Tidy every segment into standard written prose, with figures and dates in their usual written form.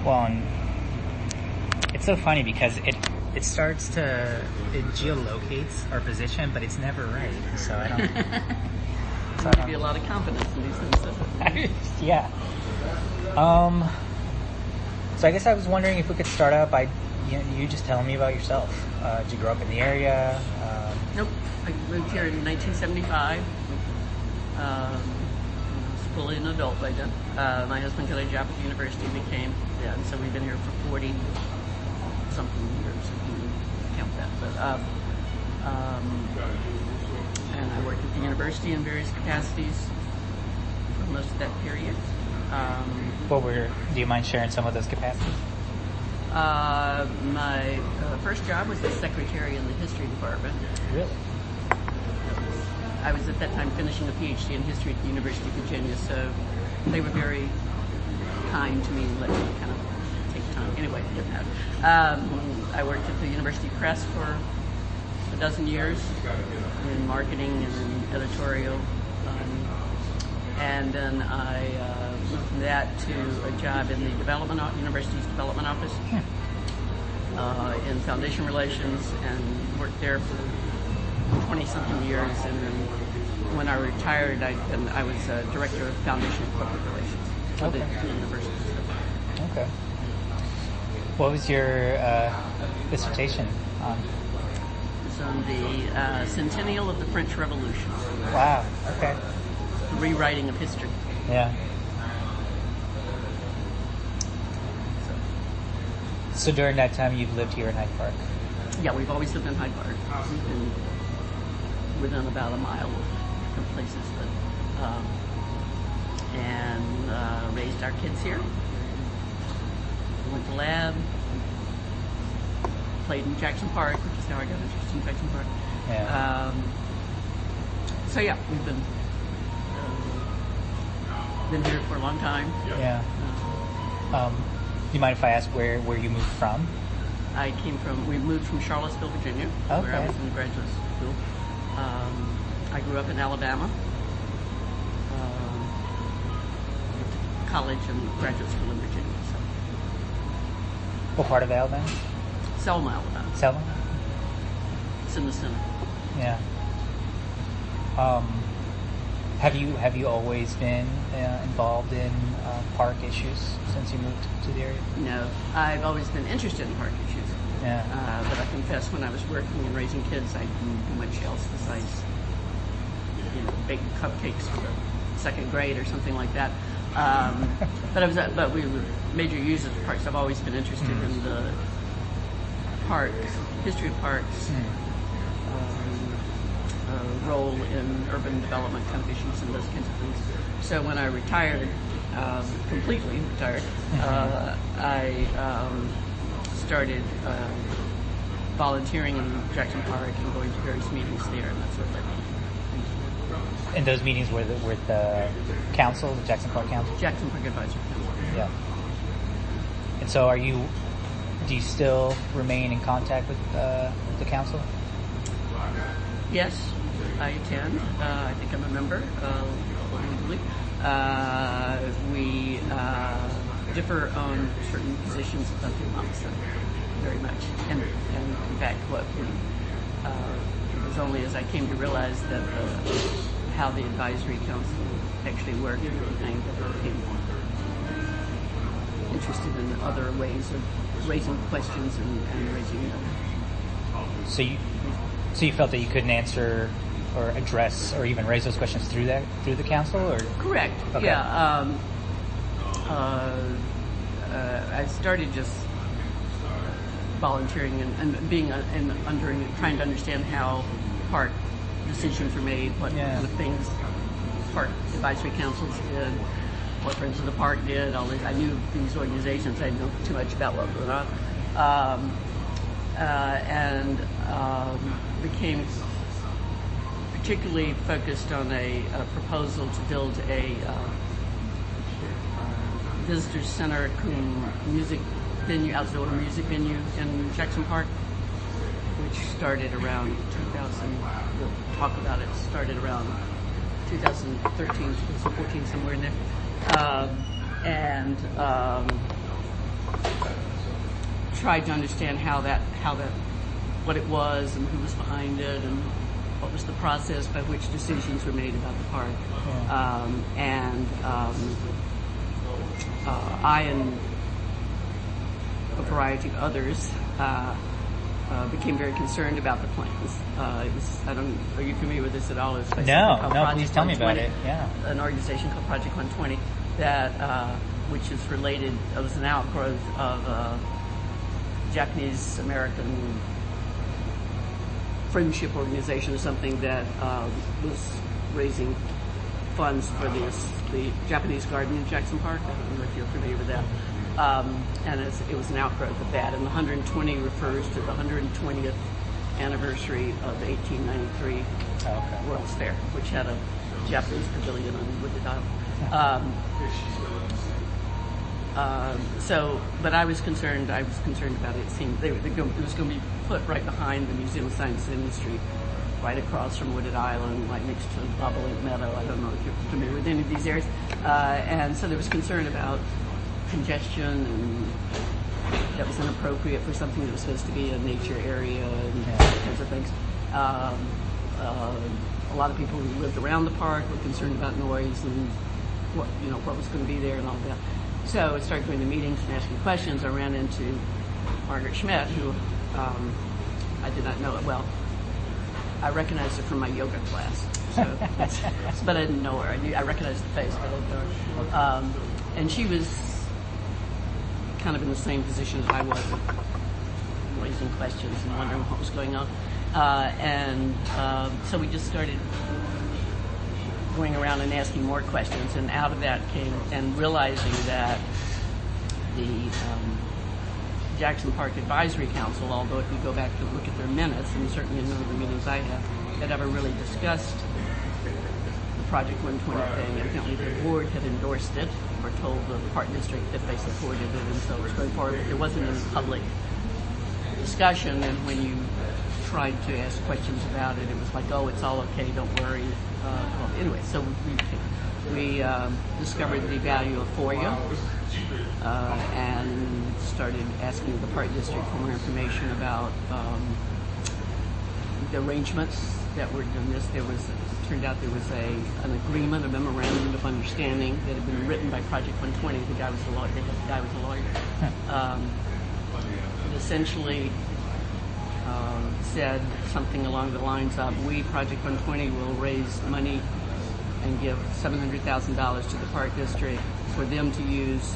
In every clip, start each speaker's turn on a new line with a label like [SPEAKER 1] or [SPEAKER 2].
[SPEAKER 1] Well, and it's so funny because it geolocates our position, but it's never right. So I don't.
[SPEAKER 2] Give you a lot of confidence in these things.
[SPEAKER 1] Yeah. So I guess I was wondering if we could start out by you just telling me about yourself. Did you grow up in the area?
[SPEAKER 2] Nope. I moved here in 1975. I was fully an adult by then. My husband got a job at the university and so we've been here for 40-something years, if you count that. But, and I worked at the university in various capacities for most of that period.
[SPEAKER 1] Do you mind sharing some of those capacities?
[SPEAKER 2] My first job was as secretary in the history department.
[SPEAKER 1] Really?
[SPEAKER 2] I was at that time finishing a PhD in history at the University of Virginia, so they were very kind to me and let me kind of take time. Anyway, it didn't matter. I worked at the University Press for a dozen years in marketing and editorial. And then I moved from that to a job in the university's development office in foundation relations, and worked there for 20-something years. And then when I retired, I was director of foundation and corporate relations for the university.
[SPEAKER 1] Okay. What was your dissertation on?
[SPEAKER 2] It was on the centennial of the French Revolution.
[SPEAKER 1] Wow. Okay.
[SPEAKER 2] The rewriting of history.
[SPEAKER 1] Yeah. So during that time, you've lived here in Hyde Park?
[SPEAKER 2] Yeah, we've always lived in Hyde Park. We've been within about a mile of different places, and raised our kids here. Went to lab, played in Jackson Park, which is how I got interested in Jackson Park.
[SPEAKER 1] Yeah.
[SPEAKER 2] So yeah, we've been here for a long time.
[SPEAKER 1] Yeah. Do you mind if I ask where you moved from?
[SPEAKER 2] We moved from Charlottesville, Virginia, where I was in graduate school. I grew up in Alabama. College and graduate school in Virginia. So.
[SPEAKER 1] What part of Alabama?
[SPEAKER 2] Selma, Alabama.
[SPEAKER 1] Selma?
[SPEAKER 2] It's in the center.
[SPEAKER 1] Yeah. Have you always been involved in park issues since you moved to the area?
[SPEAKER 2] No, I've always been interested in park issues.
[SPEAKER 1] Yeah.
[SPEAKER 2] But I confess, when I was working and raising kids, I didn't do much else besides, bake cupcakes for the second grade or something like that. But we were major users of parks. I've always been interested in the history of parks. Role in urban development kind of issues and those kinds of things. So when I retired, completely retired, I started volunteering in Jackson Park and going to various meetings there and that sort of thing.
[SPEAKER 1] And those meetings were the council, the Jackson Park Council?
[SPEAKER 2] Jackson Park Advisory Council.
[SPEAKER 1] Yeah. And so do you still remain in contact with the council?
[SPEAKER 2] Yes, I attend. I think I'm a member legally. We differ on certain positions of the council very much. And in fact, it was only as I came to realize that how the advisory council actually worked and everything that I became interested in other ways of raising questions and raising them.
[SPEAKER 1] So you felt that you couldn't answer or address or even raise those questions through the council, or? Correct.
[SPEAKER 2] Okay. Yeah. I started just volunteering and being trying to understand how park decisions were made, what kind of things park advisory councils did, what Friends of the Park did. All these, I knew these organizations. I didn't know too much about what went on. And became particularly focused on a proposal to build a visitor center music venue, outdoor music venue in Jackson Park, which started around 2000. We'll talk about it. Started around 2013, 2014, somewhere in there. tried to understand what it was and who was behind it and what was the process by which decisions were made about the park. I and a variety of others became very concerned about the plans. Are you familiar with this at all?
[SPEAKER 1] No, please tell me about it. Yeah.
[SPEAKER 2] An organization called Project 120 which is related, it was an outgrowth of Japanese-American friendship organization or something that was raising funds for the Japanese garden in Jackson Park. I don't know if you're familiar with that. And it was an outgrowth of that. And the 120 refers to the 120th anniversary of the 1893 World's Fair, which had a Japanese pavilion on Wooded Island. But I was concerned about it. It seemed it was going to be put right behind the Museum of Science and Industry, right across from Wooded Island, right next to Bobolink Meadow. I don't know if you're familiar with any of these areas. And so there was concern about congestion, and that was inappropriate for something that was supposed to be a nature area and those kinds of things. A lot of people who lived around the park were concerned about noise and what was going to be there and all that. So I started going to meetings and asking questions. I ran into Margaret Schmidt, who I did not know it well. I recognized her from my yoga class, but I didn't know her. I recognized the face, but I didn't know her. And she was kind of in the same position as I was, raising questions and wondering what was going on. So we just started going around and asking more questions, and out of that came, and realizing that the Jackson Park Advisory Council, although if you go back to look at their minutes, and certainly in none of the meetings I had ever really discussed the Project 120 thing, evidently the board had endorsed it or told the Park District that they supported it, and so it was going forward. There wasn't any public discussion, and when you tried to ask questions about it, it was like, oh, it's all okay, don't worry. Anyway, so we discovered the value of FOIA and started asking the Park District for more information about the arrangements that were doing this. It turned out there was an agreement, a memorandum of understanding that had been written by Project 120. The guy was a lawyer. It essentially said something along the lines of, we, Project 120, will raise money and give $700,000 to the Park District for them to use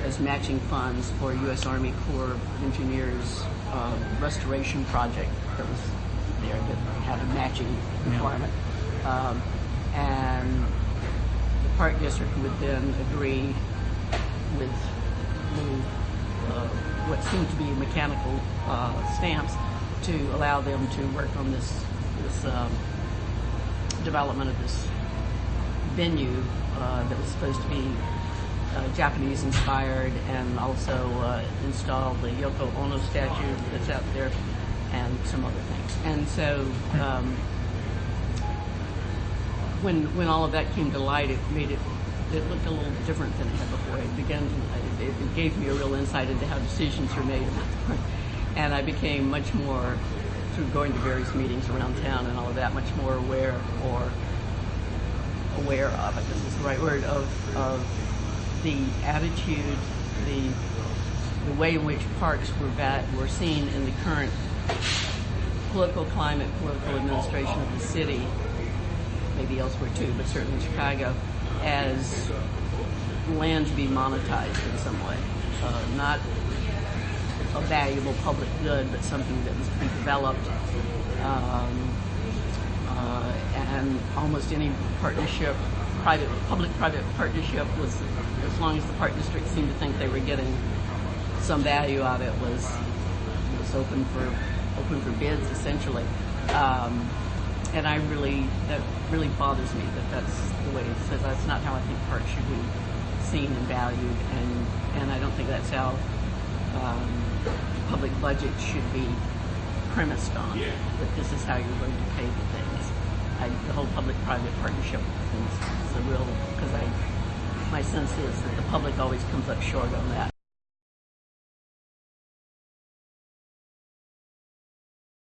[SPEAKER 2] as matching funds for U.S. Army Corps of Engineers restoration project that was there that had a matching requirement. And the Park District would then agree with what seemed to be mechanical stamps to allow them to work on this development of this venue that was supposed to be Japanese inspired, and also install the Yoko Ono statue that's out there and some other things. And so when all of that came to light, it looked a little different than it had before. It gave me a real insight into how decisions are made. And I became much more, through going to various meetings around town and all of that, much more aware of, I guess is the right word, of the attitude, the way in which parks were seen in the current political climate, political administration of the city, maybe elsewhere too, but certainly Chicago, as land to be monetized in some way. Not a valuable public good, but something that was to be developed. And almost any partnership, public-private partnership, was, as long as the Park District seemed to think they were getting some value out of it, was open for bids, essentially. And that really bothers me that's the way it says. That's not how I think parks should be seen and valued, and I don't think that's how the public budget should be premised on. That this is how you're going to pay for things. The whole public-private partnership thing is a real, because my sense is that the public always comes up short on that.